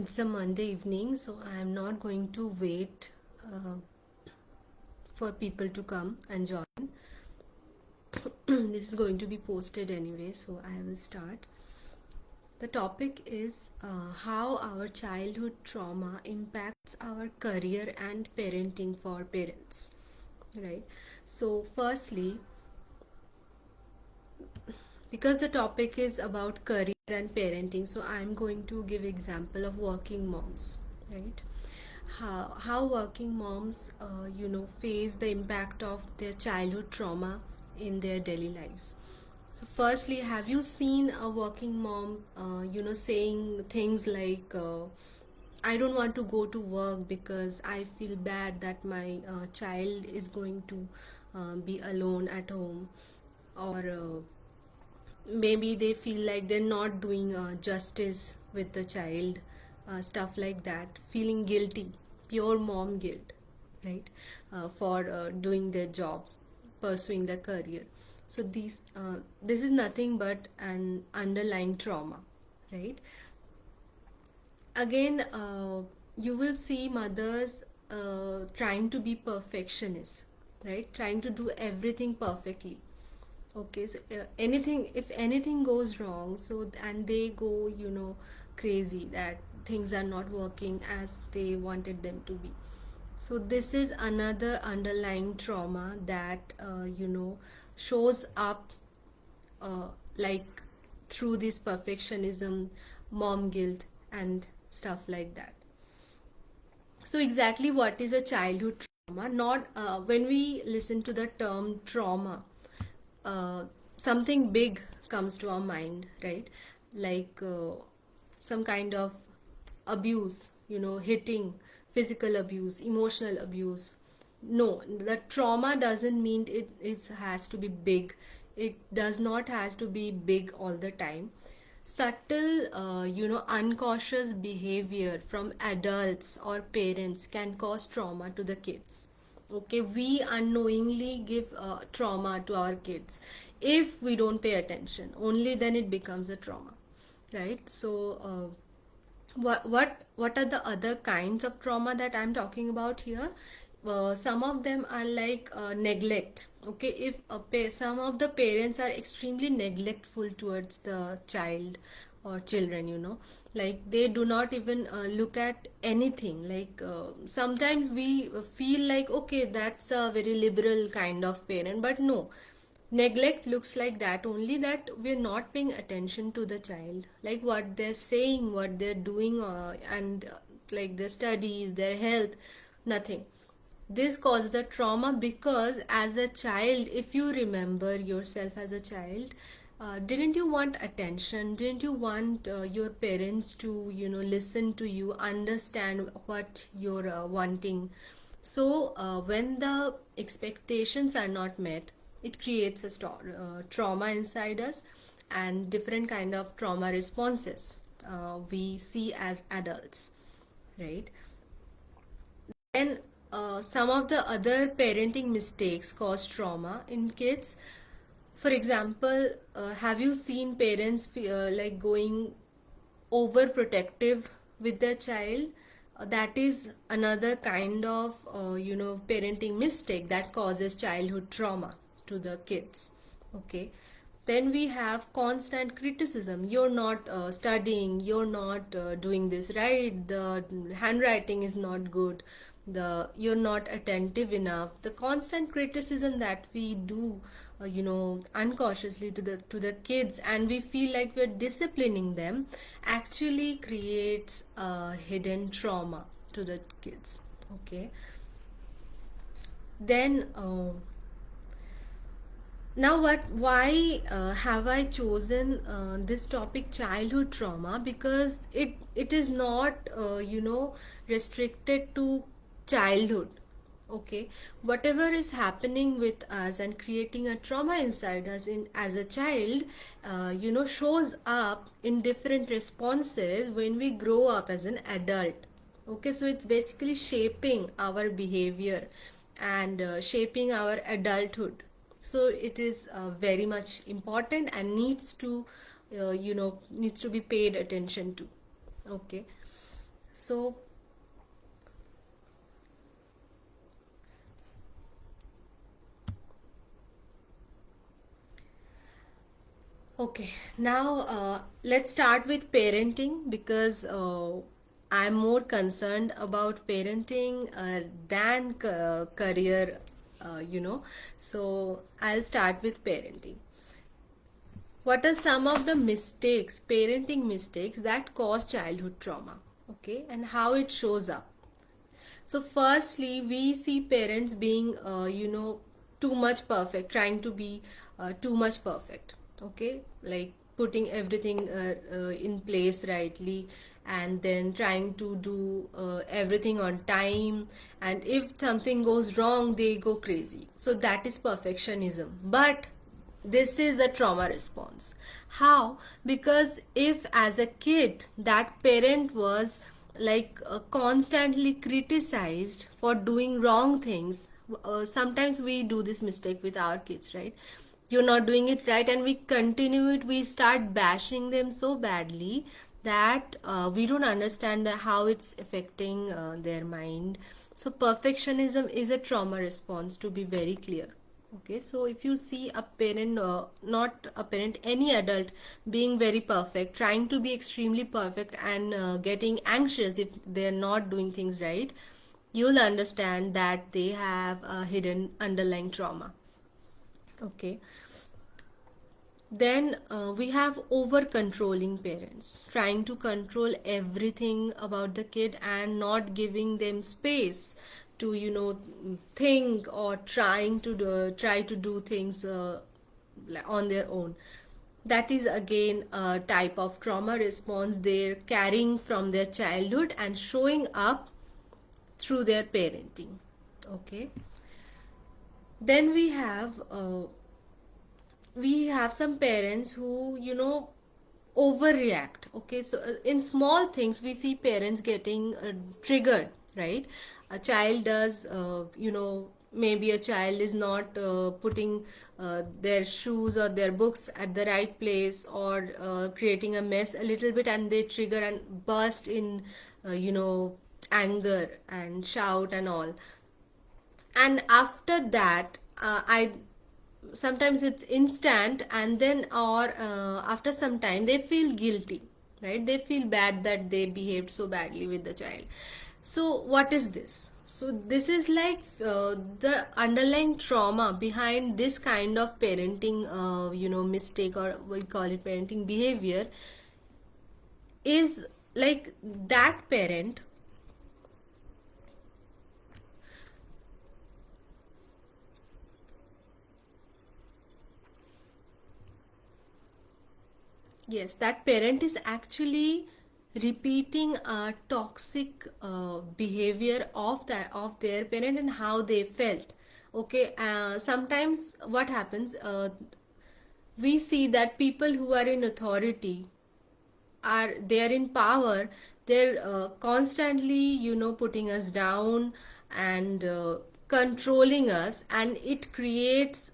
It's a Monday evening, so I am not going to wait for people to come and join. This is going to be posted anyway, so I will start. The topic is how our childhood trauma impacts our career and parenting for parents. Right? So, firstly, because the topic is about career and parenting, so I'm going to give example of working moms, right? How working moms face the impact of their childhood trauma in their daily lives. So firstly, have you seen a working mom saying things like I don't want to go to work because I feel bad that my child is going to be alone at home, or maybe they feel like they're not doing justice with the child, stuff like that, feeling guilty, pure mom guilt, right, for doing their job, pursuing their career. So this is nothing but an underlying trauma, right? Again, you will see mothers trying to be perfectionists, right, trying to do everything perfectly. Okay, so anything, if anything goes wrong, so and they go, crazy that things are not working as they wanted them to be. So this is another underlying trauma that shows up, uh, like through this perfectionism, mom guilt, and stuff like that. So exactly what is a childhood trauma? Not when we listen to the term trauma, uh, something big comes to our mind, right? Like some kind of abuse, hitting, physical abuse, emotional abuse. No, the trauma doesn't mean it has to be big. It does not has to be big all the time. Subtle, uncautious behavior from adults or parents can cause trauma to the kids. Okay, we unknowingly give trauma to our kids if we don't pay attention. Only then it becomes a trauma, right? So, what are the other kinds of trauma that I'm talking about here? Some of them are like neglect. Okay, if some of the parents are extremely neglectful towards the child or children, like they do not even look at anything. Like sometimes we feel like, okay, that's a very liberal kind of parent, but no, neglect looks like that only, that we're not paying attention to the child, like what they're saying, what they're doing, and like their studies, their health, nothing. This causes a trauma because as a child, if you remember yourself as a child, didn't you want attention? Didn't you want your parents to listen to you, understand what you're wanting? So when the expectations are not met, it creates a trauma inside us, and different kind of trauma responses we see as adults, right? Then some of the other parenting mistakes cause trauma in kids. For example, have you seen parents like going overprotective with their child? That is another kind of parenting mistake that causes childhood trauma to the kids. Okay, then we have constant criticism. You're not studying, you're not doing this right, the handwriting is not good, the you're not attentive enough. The constant criticism that we do unconsciously to the kids, and we feel like we're disciplining them, actually creates a hidden trauma to the kids. Okay, then now what why have I chosen this topic, childhood trauma? Because it is not restricted to childhood. Okay, whatever is happening with us and creating a trauma inside us in as a child, shows up in different responses when we grow up as an adult. Okay, so it's basically shaping our behavior and shaping our adulthood. So it is very much important and needs to be paid attention to. Okay, So okay, now let's start with parenting, because I'm more concerned about parenting than career, you know. So I'll start with parenting. What are some of the mistakes, parenting mistakes, that cause childhood trauma? Okay, and how it shows up. So, firstly, we see parents being, too much perfect, trying to be too much perfect. Okay, like putting everything in place rightly, and then trying to do everything on time. And if something goes wrong, they go crazy. So, that is perfectionism. But this is a trauma response. How? Because if as a kid that parent was like constantly criticized for doing wrong things, sometimes we do this mistake with our kids, right? You're not doing it right, and we continue it, we start bashing them so badly that we don't understand how it's affecting their mind. So perfectionism is a trauma response, to be very clear. Okay, so if you see a parent, not a parent, any adult being very perfect, trying to be extremely perfect, and getting anxious if they're not doing things right, you'll understand that they have a hidden underlying trauma. Okay, then we have over controlling parents, trying to control everything about the kid and not giving them space to, think, or try to do things on their own. That is again a type of trauma response they're carrying from their childhood and showing up through their parenting. Okay, then we have some parents who, overreact. Okay, so in small things we see parents getting triggered, right? A child does, maybe a child is not putting their shoes or their books at the right place, or creating a mess a little bit, and they trigger and burst in anger and shout and all. And after that, I sometimes it's instant, and then, or after some time, they feel guilty, right? They feel bad that they behaved so badly with the child. So what is this? So this is like the underlying trauma behind this kind of parenting, mistake, or we call it parenting behavior, is like that parent. Yes, that parent is actually repeating a toxic behavior of their parent and how they felt. Okay, sometimes what happens, we see that people who are in authority, are they are in power, they're constantly, putting us down and controlling us, and it creates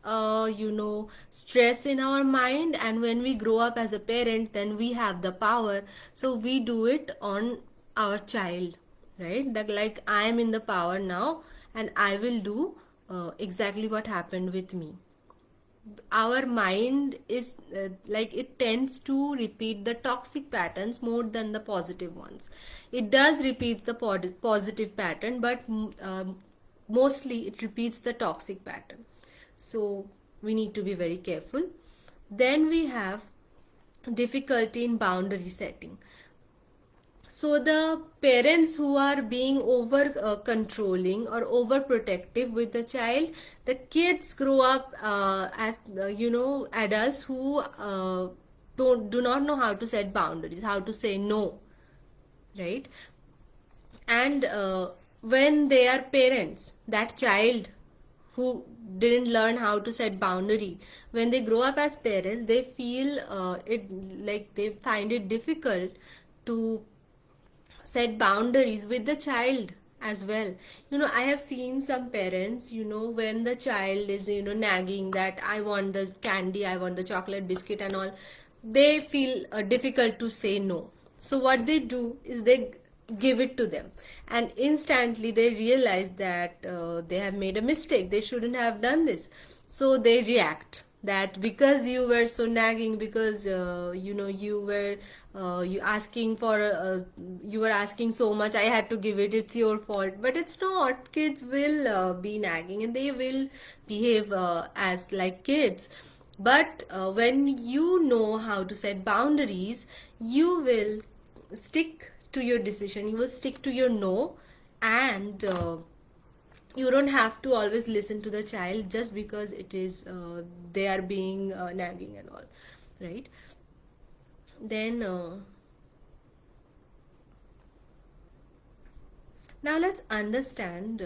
stress in our mind. And when we grow up as a parent, then we have the power, so we do it on our child, right? That, like, I am in the power now, and I will do exactly what happened with me. Our mind is like, it tends to repeat the toxic patterns more than the positive ones. It does repeat the positive pattern, but mostly it repeats the toxic pattern. So we need to be very careful. Then we have difficulty in boundary setting. So the parents who are being over controlling or overprotective with the child, the kids grow up as adults who do not know how to set boundaries, how to say no, right? And when they are parents, that child who didn't learn how to set boundary, when they grow up as parents, they feel it like they find it difficult to set boundaries with the child as well. I have seen some parents, when the child is, nagging that I want the candy, I want the chocolate biscuit and all, they feel difficult to say no. So what they do is they give it to them, and instantly they realize that they have made a mistake, they shouldn't have done this. So they react that because you were so nagging, because you asking for you were asking so much, I had to give it, it's your fault. But it's not. Kids will be nagging and they will behave as like kids. But when you know how to set boundaries, you will stick to your decision, you will stick to your no. And you don't have to always listen to the child just because it is they are being nagging and all, right? Then now let's understand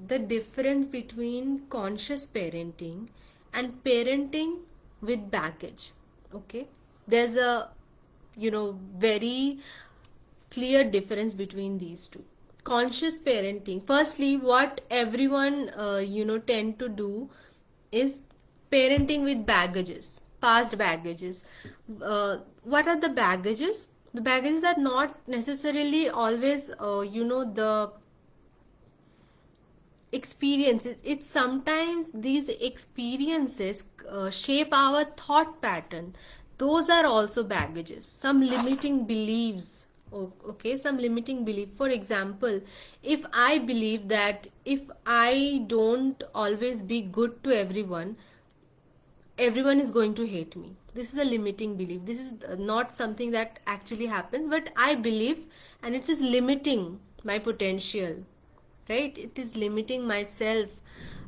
the difference between conscious parenting and parenting with baggage. Okay, there's a very clear difference between these two. Conscious parenting, firstly, what everyone tend to do is parenting with baggages, past baggages. What are the baggages? The baggages are not necessarily always the experiences. It's sometimes these experiences shape our thought pattern. Those are also baggages, some limiting beliefs. Okay, some limiting belief. For example, if I believe that if I don't always be good to everyone, everyone is going to hate me. This is a limiting belief. This is not something that actually happens, but I believe, and it is limiting my potential, right? It is limiting myself.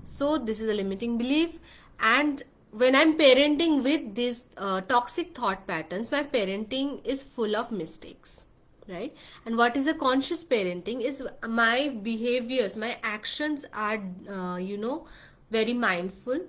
So this is a limiting belief. And when I'm parenting with these toxic thought patterns, my parenting is full of mistakes, right? And what is a conscious parenting is my behaviors, my actions are very mindful.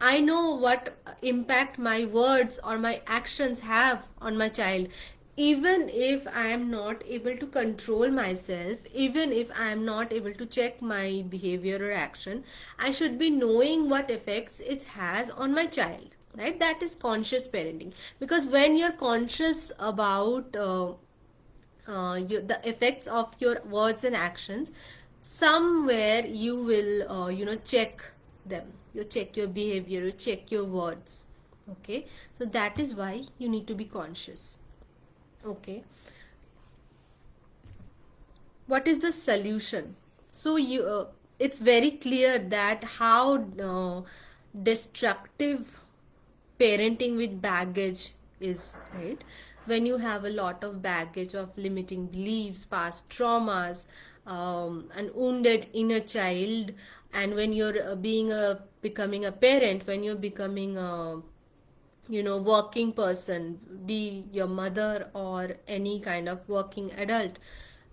I know what impact my words or my actions have on my child. Even if I am not able to control myself, even if I am not able to check my behavior or action, I should be knowing what effects it has on my child. Right? That is conscious parenting. Because when you're conscious about the effects of your words and actions, somewhere you will check them, you check your behavior, you check your words. Okay, so that is why you need to be conscious. Okay, what is the solution? So you it's very clear that how destructive parenting with baggage is, right? When you have a lot of baggage of limiting beliefs, past traumas, an wounded inner child, and when you're becoming a parent, when you're becoming a working person, be your mother or any kind of working adult,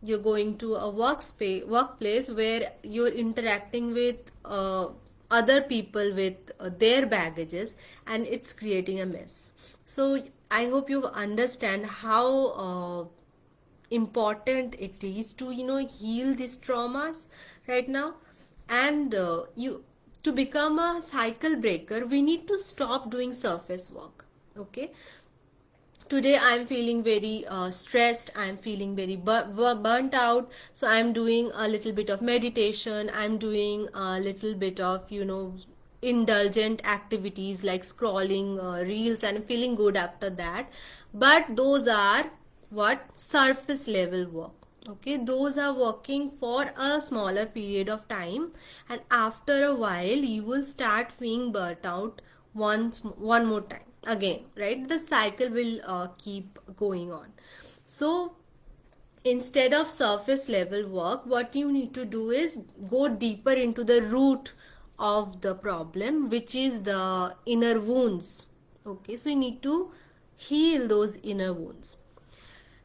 you're going to a workplace where you're interacting with other people with their baggages, and it's creating a mess. So I hope you understand how important it is to heal these traumas right now. And you to become a cycle breaker, we need to stop doing surface work. Okay, today I'm feeling very stressed, I'm feeling very burnt out, so I'm doing a little bit of meditation, I'm doing a little bit of indulgent activities like scrolling reels, and feeling good after that. But those are what surface level work. Okay, those are working for a smaller period of time, and after a while you will start being burnt out one more time again, right? The cycle will keep going on. So instead of surface level work, what you need to do is go deeper into the root of the problem, which is the inner wounds. Okay, so you need to heal those inner wounds.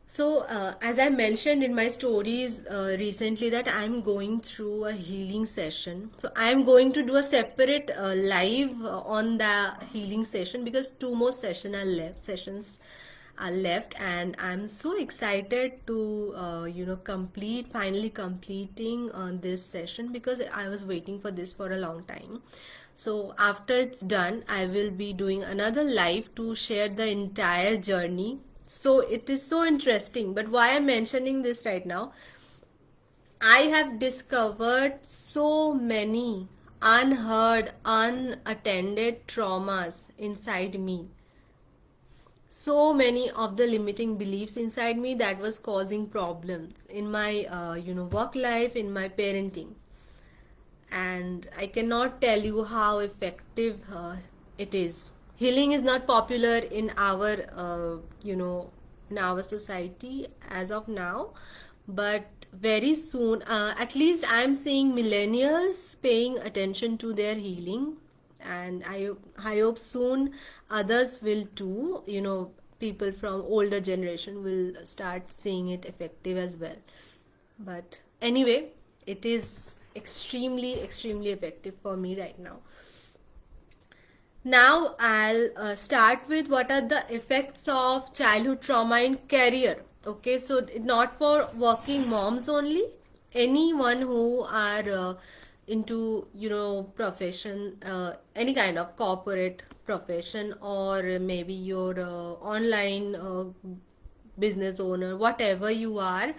So, as I mentioned in my stories recently, that I'm going through a healing session. So, I'm going to do a separate live on the healing session, because two more sessions are left, and I'm so excited to finally completing this session, because I was waiting for this for a long time. So after it's done, I will be doing another live to share the entire journey So it is so interesting. But why I'm mentioning this right now, I have discovered so many unheard, unattended traumas inside me. So many of the limiting beliefs inside me that was causing problems in my, work life, in my parenting. And I cannot tell you how effective it is. Healing is not popular in our, in our society as of now, but very soon, at least I'm seeing millennials paying attention to their healing, and I hope soon others will too. People from older generation will start seeing it effective as well. But anyway, it is extremely, extremely effective for me right now. Now I'll start with what are the effects of childhood trauma in career. Okay, so not for working moms only, anyone who are into profession, any kind of corporate profession, or maybe your online business owner, whatever you are,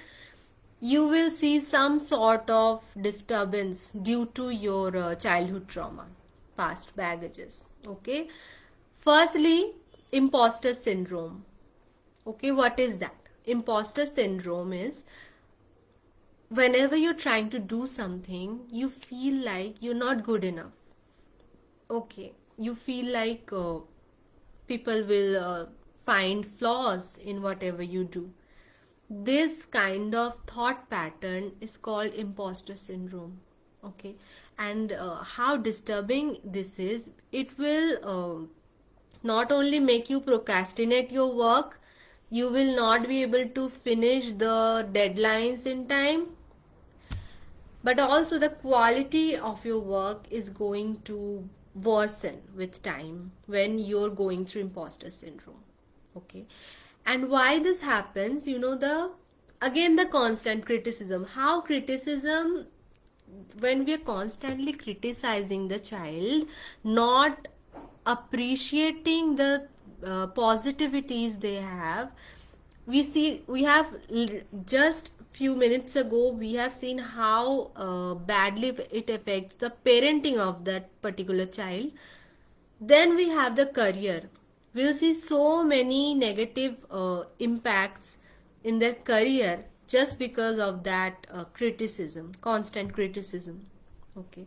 you will see some sort of disturbance due to your childhood trauma, past baggages. Okay, firstly, imposter syndrome. Okay, what is that? Imposter syndrome is whenever you're trying to do something, you feel like you're not good enough. Okay, you feel like people will find flaws in whatever you do. This kind of thought pattern is called imposter syndrome. Okay, and how disturbing this is, it will not only make you procrastinate your work, you will not be able to finish the deadlines in time, but also the quality of your work is going to worsen with time when you're going through imposter syndrome. Okay, and why this happens, the again the constant criticism, how criticism, when we are constantly criticizing the child, not appreciating the positivities they have. We have just few minutes ago we have seen how badly it affects the parenting of that particular child. Then we have the career. We'll see so many negative impacts in their career just because of that criticism, constant criticism. Okay.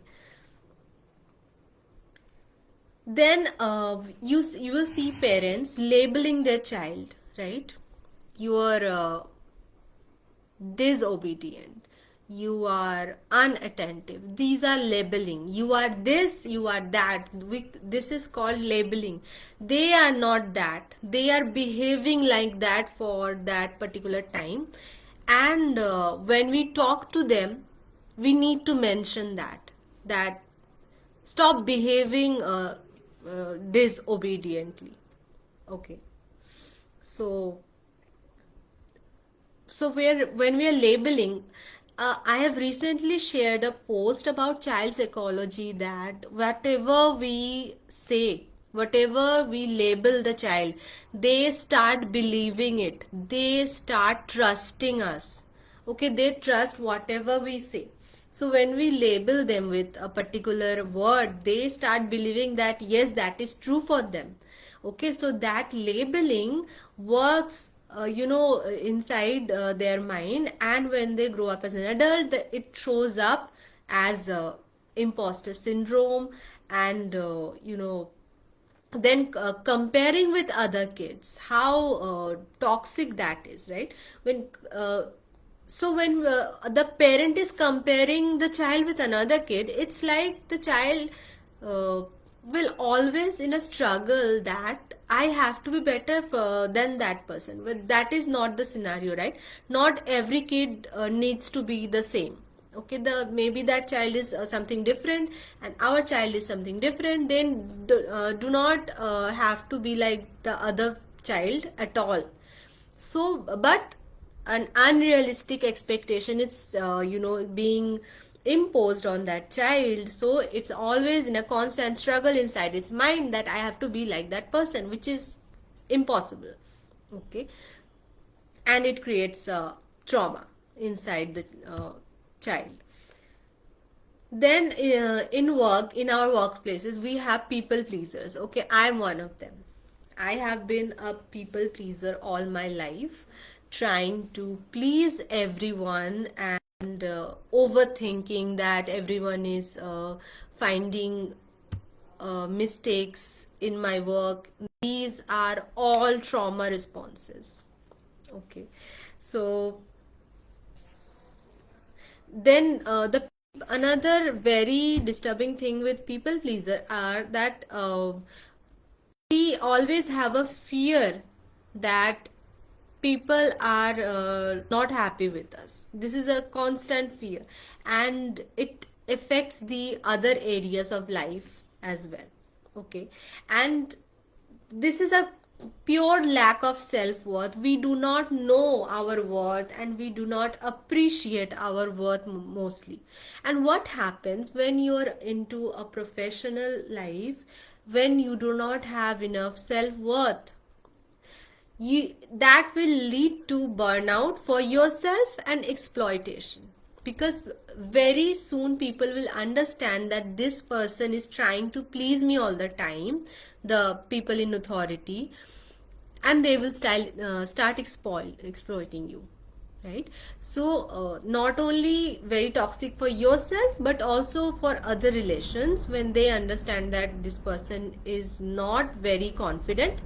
Then you will see parents labeling their child, right? You are disobedient, you are unattentive. These are labeling. You are this, you are that. This is called labeling. They are not that, they are behaving like that for that particular time. And when we talk to them, we need to mention that stop behaving disobediently. Okay, so when we are labeling, I have recently shared a post about child psychology, that whatever we say, whatever we label the child, they start believing it, they start trusting us. Okay, they trust whatever we say. So when we label them with a particular word, they start believing that yes, that is true for them. Okay, so that labeling works inside their mind, and when they grow up as an adult, it shows up as imposter syndrome. And then comparing with other kids, how toxic that is, right? When the parent is comparing the child with another kid, it's like the child uh, will always in a struggle that I have to be better than that person. But that is not the scenario, right? Not every kid needs to be the same. Okay, maybe that child is something different, and our child is something different. Then do not have to be like the other child at all. So, but an unrealistic expectation is being imposed on that child, so it's always in a constant struggle inside its mind that I have to be like that person, which is impossible. Okay, and it creates trauma inside the child. Then in our workplaces we have people pleasers. Okay, I'm one of them. I have been a people pleaser all my life, trying to please everyone, and overthinking that everyone is finding mistakes in my work. These are all trauma responses. Okay, so then the another very disturbing thing with people pleaser are that we always have a fear that people are not happy with us. This is a constant fear, and it affects the other areas of life as well. Okay, and this is a pure lack of self-worth. We do not know our worth, and we do not appreciate our worth mostly. And what happens when you're into a professional life, when you do not have enough self-worth, that will lead to burnout for yourself and exploitation, because very soon people will understand that this person is trying to please me all the time, the people in authority, and they will start exploiting you, right? So not only very toxic for yourself, but also for other relations. When they understand that this person is not very confident,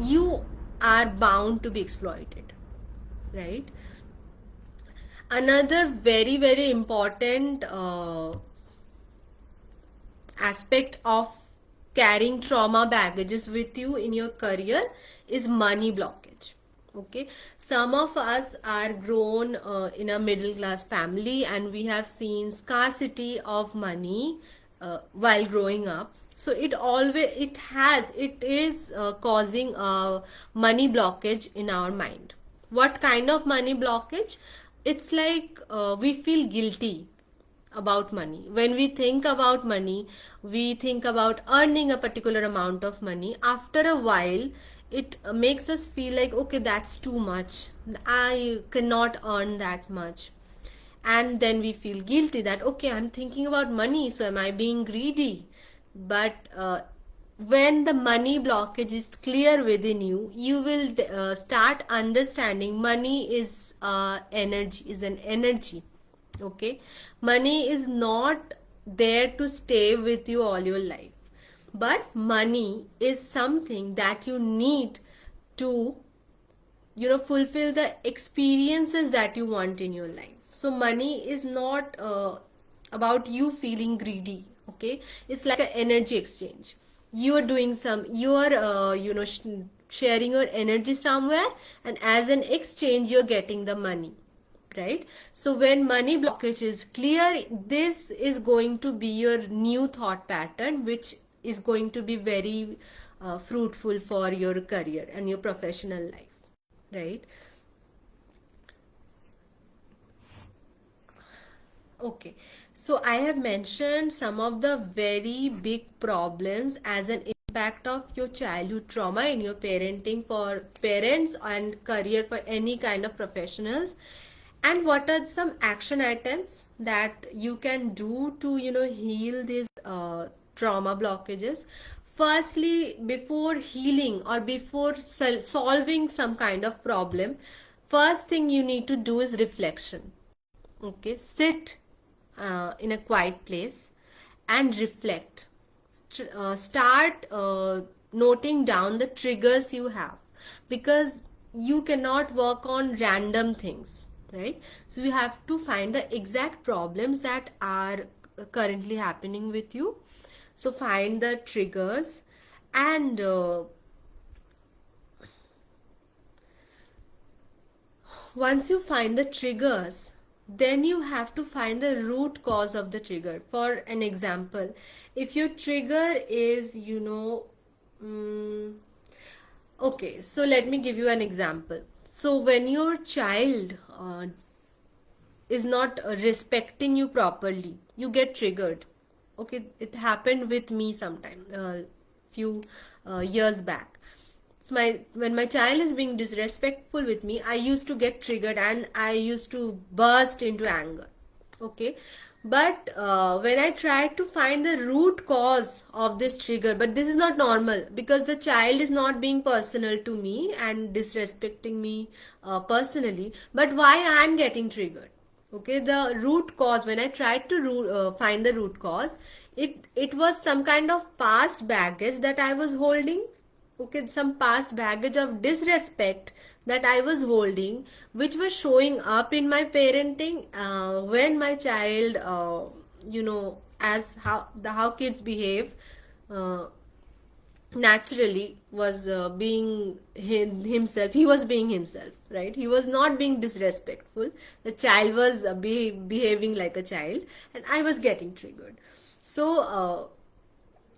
you are bound to be exploited, right? Another very very important aspect of carrying trauma baggages with you in your career is money blockage. Okay, some of us are grown in a middle class family, and we have seen scarcity of money while growing up. So it is causing a money blockage in our mind. What kind of money blockage? It's like we feel guilty about money. When we think about money, we think about earning a particular amount of money. After a while, it makes us feel like, okay, that's too much. I cannot earn that much. And then we feel guilty that, okay, I'm thinking about money, so am I being greedy? But when the money blockage is clear within you, you will start understanding money is an energy. Okay, money is not there to stay with you all your life, but money is something that you need to fulfill the experiences that you want in your life. So money is not about you feeling greedy. Okay, it's like an energy exchange. You are doing some, you are sharing your energy somewhere, and as an exchange you're getting the money, right? So when money blockage is clear, this is going to be your new thought pattern, which is going to be very fruitful for your career and your professional life, right? Okay, so I have mentioned some of the very big problems as an impact of your childhood trauma in your parenting, for parents and career for any kind of professionals. And what are some action items that you can do to heal these trauma blockages? Firstly, before healing or before solving some kind of problem, first thing you need to do is reflection. Okay, sit in a quiet place and reflect. Start noting down the triggers you have, because you cannot work on random things, right? So you have to find the exact problems that are currently happening with you. So find the triggers, and once you find the triggers, then you have to find the root cause of the trigger. For an example, if your trigger is okay, so let me give you an example. So when your child is not respecting you properly, you get triggered. Okay, it happened with me sometime, few years back. when my child is being disrespectful with me, I used to get triggered and I used to burst into anger. Okay, but when I tried to find the root cause of this trigger, but this is not normal because the child is not being personal to me and disrespecting me personally, but why I am getting triggered. Okay, the root cause, when I tried to find the root cause, it was some kind of past baggage that I was holding. Okay, some past baggage of disrespect that I was holding, which was showing up in my parenting when my child, as how kids behave, uh, naturally was being himself. He was being himself, right? He was not being disrespectful. The child was behaving like a child, and I was getting triggered. So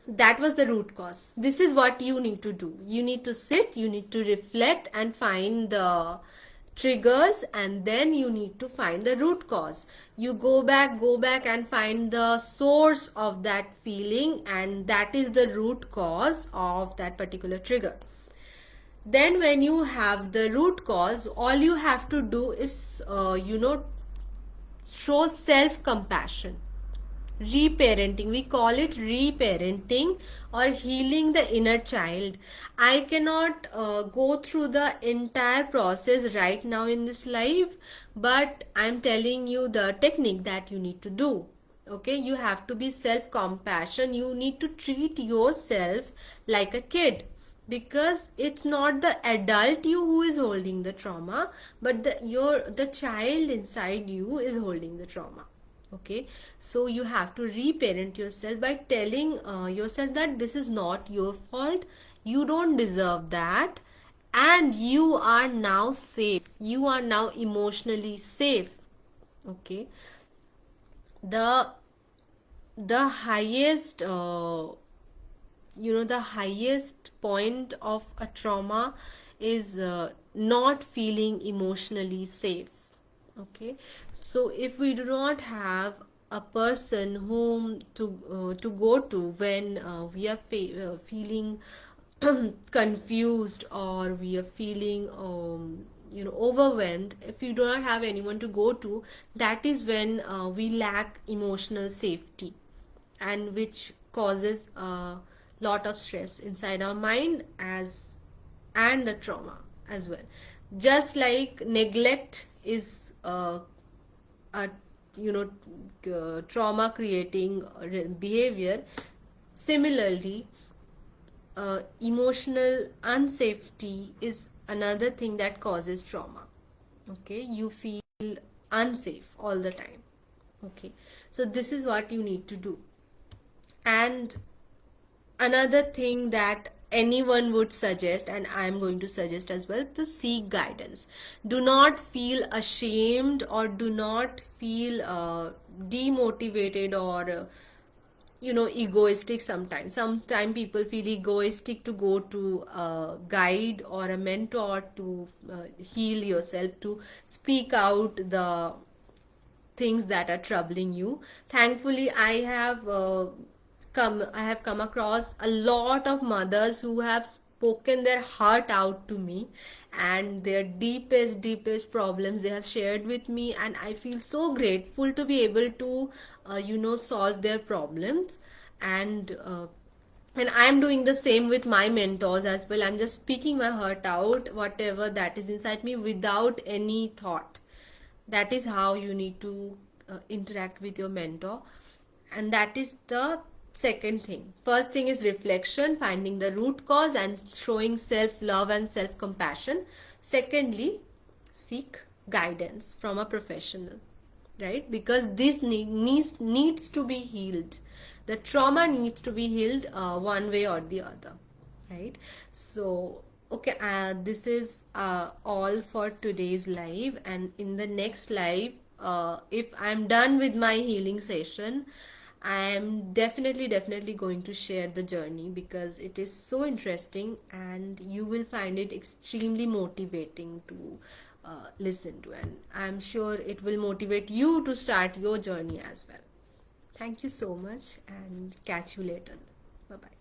that was the root cause. This is what you need to do. You need to sit, you need to reflect and find the triggers, and then you need to find the root cause. You go back and find the source of that feeling, and that is the root cause of that particular trigger. Then when you have the root cause, all you have to do is show self compassion. Reparenting, we call it reparenting or healing the inner child. I cannot go through the entire process right now in this live, but I'm telling you the technique that you need to do. Okay, you have to be self compassion. You need to treat yourself like a kid, because it's not the adult you who is holding the trauma, but the child inside you is holding the trauma. Okay, so you have to reparent yourself by telling yourself that this is not your fault, you don't deserve that, and you are now safe, you are now emotionally safe. Okay, the the highest the highest point of a trauma is not feeling emotionally safe. Okay, so if we do not have a person whom to go to when we are feeling confused, or we are feeling overwhelmed, if you do not have anyone to go to, that is when we lack emotional safety, and which causes a lot of stress inside our mind as and a trauma as well. Just like neglect is a trauma creating behavior, similarly emotional unsafety is another thing that causes trauma. Okay, you feel unsafe all the time. Okay, so this is what you need to do. And another thing that anyone would suggest, and I'm going to suggest as well, to seek guidance. Do not feel ashamed, or do not feel demotivated, or egoistic. Sometimes people feel egoistic to go to a guide or a mentor to heal yourself, to speak out the things that are troubling you. Thankfully, I have come across a lot of mothers who have spoken their heart out to me, and their deepest problems they have shared with me, and I feel so grateful to be able to solve their problems. And I'm doing the same with my mentors as well. I'm just speaking my heart out, whatever that is inside me, without any thought. That is how you need to interact with your mentor. And that is the second thing. First thing is reflection, finding the root cause and showing self love and self compassion. Secondly, seek guidance from a professional, right? Because this needs to be healed. The trauma needs to be healed one way or the other, right? So okay, this is all for today's live, and in the next live, if I'm done with my healing session, I am definitely going to share the journey, because it is so interesting and you will find it extremely motivating to listen to, and I'm sure it will motivate you to start your journey as well. Thank you so much, and catch you later. Bye bye.